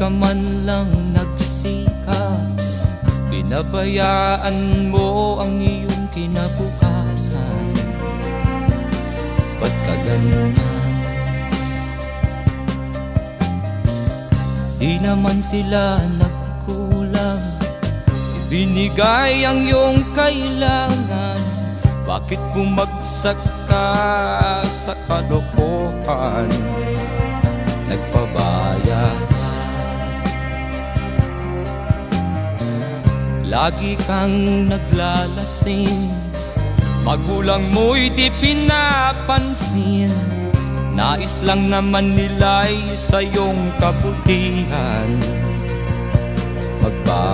ka man lang nagsikap, pinabayaan mo ang iyong kinabukasan. Ba't ka ganyan? Di naman sila nagkulang, ibinigay ang iyong kailangan. Bakit bumagsak ka sa kalokohan? Nagpabaya ka, lagi kang naglalasing, magulang mo'y di pinapansin. Nais lang naman nila'y sa iyong kabutihan. Magbago